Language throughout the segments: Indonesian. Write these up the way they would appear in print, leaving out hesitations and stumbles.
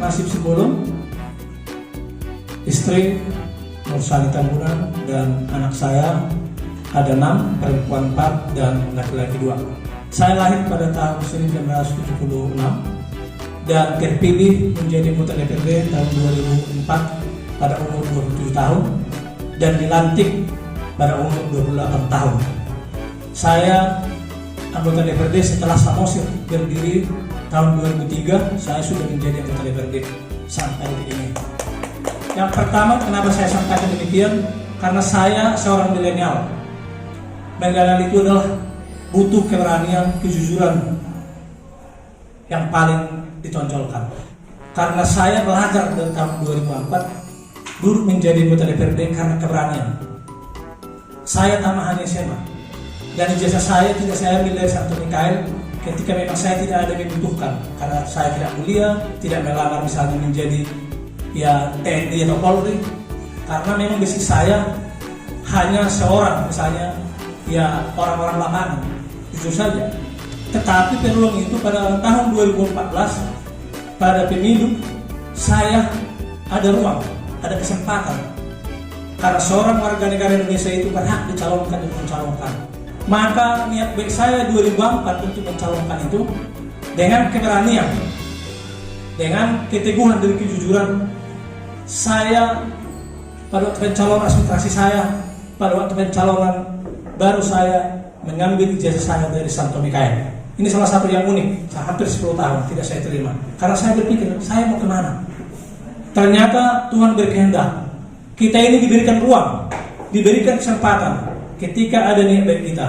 Nasib Sibolon, istri Nursani Tambunan, dan anak saya ada 6, perempuan 4 dan laki-laki 2. Saya lahir pada tahun 1976 dan terpilih menjadi anggota DPRD tahun 2004 pada umur 27 tahun dan dilantik pada umur 28 tahun. Saya anggota DPRD setelah Samosir berdiri tahun 2003, saya sudah menjadi anggota DPRD sampai detik ini. Yang pertama, kenapa saya sampaikan demikian? Karena saya seorang milenial. Milenial itu adalah butuh keberanian, kejujuran yang paling ditonjolkan. Karena saya belajar dari tahun 2004 duduk menjadi anggota DPRD karena keberanian. Saya tamahannya SMA dan ijazah saya tidak saya ambil dari Santo Mikael ketika memang saya tidak ada yang dibutuhkan, karena saya tidak kuliah, tidak melamar misalnya menjadi TNI atau Polri, karena memang basic saya hanya seorang misalnya orang-orang lapangan, jujur saja. Tetapi peluang itu pada tahun 2014 pada pemilu saya ada ruang, ada kesempatan, karena seorang warga negara Indonesia itu berhak dicalonkan dan mencalonkan. Maka niat baik saya 2004 untuk mencalonkan itu dengan keberanian, dengan keteguhan dan kejujuran. Saya pada waktu pencalonan aspirasi saya, pada waktu pencalonan baru saya mengambil ijazah saya dari Santo Mikael. Ini salah satu yang unik, hampir 10 tahun tidak saya terima. Karena saya berpikir, saya mau kemana? Ternyata Tuhan berkehendak. Kita ini diberikan ruang, diberikan kesempatan ketika ada niat baik kita.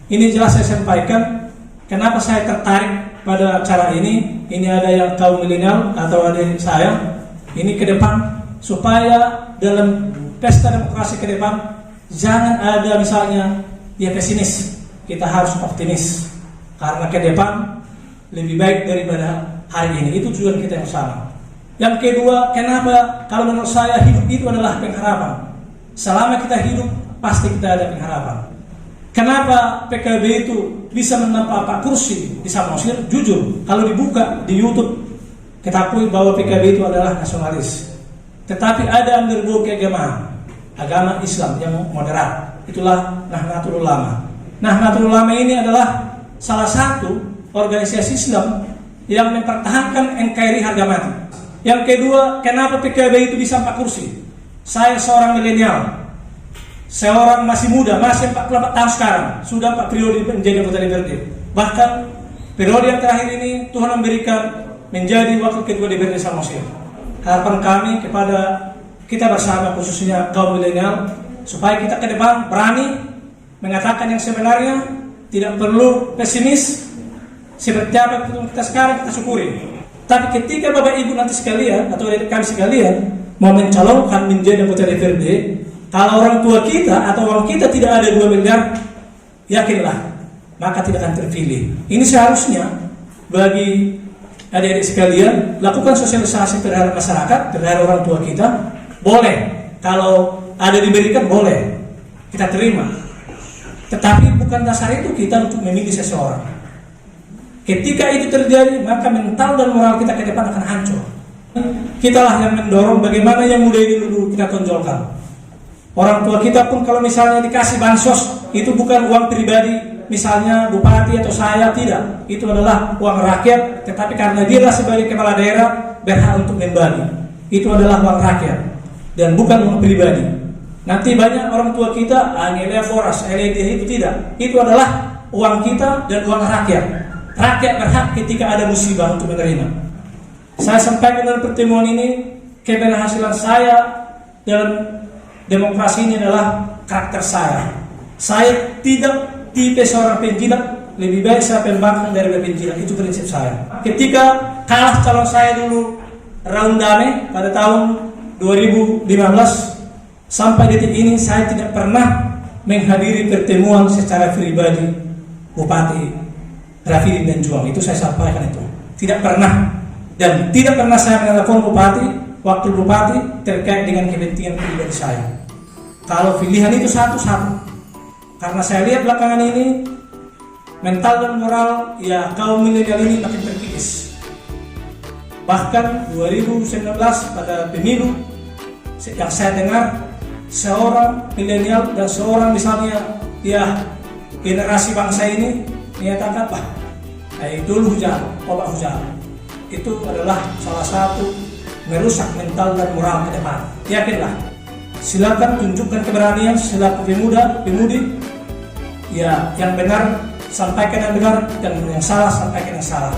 Ini jelas saya sampaikan, kenapa saya tertarik pada acara ini. Ini ada yang kaum milenial atau ada saya, ini ke depan, supaya dalam pesta demokrasi ke depan jangan ada misalnya pesimis, kita harus optimis, karena ke depan lebih baik daripada hari ini. Itu tujuan kita yang sama. Yang kedua, kenapa kalau menurut saya hidup itu adalah pengharapan. Selama kita hidup pasti kita ada pengharapan. Kenapa PKB itu bisa menang 4 kursi di Samosir? Jujur, kalau dibuka di YouTube kita akui bahwa PKB itu adalah nasionalis. Tetapi ada underdog agama Islam yang moderat. Itulah Nahdlatul Ulama. Nahdlatul Ulama ini adalah salah satu organisasi Islam yang mempertahankan NKRI harga mati. Yang kedua, kenapa PKB itu bisa 4 kursi? Saya seorang milenial, seorang masih muda, masih 44 tahun sekarang, sudah 4 periode menjadi anggota DPRD. Bahkan periode yang terakhir ini Tuhan memberikan menjadi wakil ketua DPRD Samosir. Harapan kami kepada kita bersama, khususnya kaum milenial, supaya kita ke depan berani mengatakan yang sebenarnya, tidak perlu pesimis. Seperti apa kita sekarang, kita syukuri. Tapi ketika Bapak Ibu nanti sekalian atau adik kami sekalian mau mencalonkan menjadi anggota DPRD, kalau orang tua kita atau orang kita tidak ada 2 miliar, yakinlah maka tidak akan terpilih. Ini seharusnya bagi adik-adik sekalian lakukan sosialisasi terhadap masyarakat, terhadap orang tua kita. Boleh, kalau ada diberikan boleh, kita terima. Tetapi bukan dasar itu kita untuk memilih seseorang. Ketika itu terjadi, maka mental dan moral kita ke depan akan hancur. Kitalah yang mendorong bagaimana yang muda ini dulu kita tonjolkan. Orang tua kita pun kalau misalnya dikasih bansos, itu bukan uang pribadi, misalnya bupati atau saya, tidak. Itu adalah uang rakyat, tetapi karena dia sebagai kepala daerah berhak untuk membagi. Itu adalah uang rakyat dan bukan uang pribadi. Nanti banyak orang tua kita nilai boras, LED, itu tidak. Itu adalah uang kita dan uang rakyat. Rakyat berhak ketika ada musibah untuk menerima. Saya sampaikan dalam pertemuan ini, keberhasilan saya dalam demokrasi ini adalah karakter saya. Saya tidak tipe seorang penjilat, lebih baik saya pembangkang daripada penjilat. Itu prinsip saya. Ketika kalah calon saya dulu Raundame pada tahun 2015, sampai detik ini saya tidak pernah menghadiri pertemuan secara pribadi Bupati Rafidin dan Juang. Itu saya sampaikan itu. Tidak pernah. Dan tidak pernah saya menelpon Bupati, wakil Bupati terkait dengan kepentingan pribadi saya. Kalau pilihan itu satu-satu. Karena saya lihat belakangan ini mental dan moral kaum milenial ini makin terkikis. Bahkan 2019 pada pemilu yang saya dengar, seorang milenial dan seorang misalnya ya generasi bangsa ini menyatakan, dulu obat hujah itu adalah salah satu merusak mental dan moral ke depan. Yakinlah, silakan tunjukkan keberanian selaku pemudi, ya yang benar sampaikan yang benar dan yang salah sampaikan yang salah.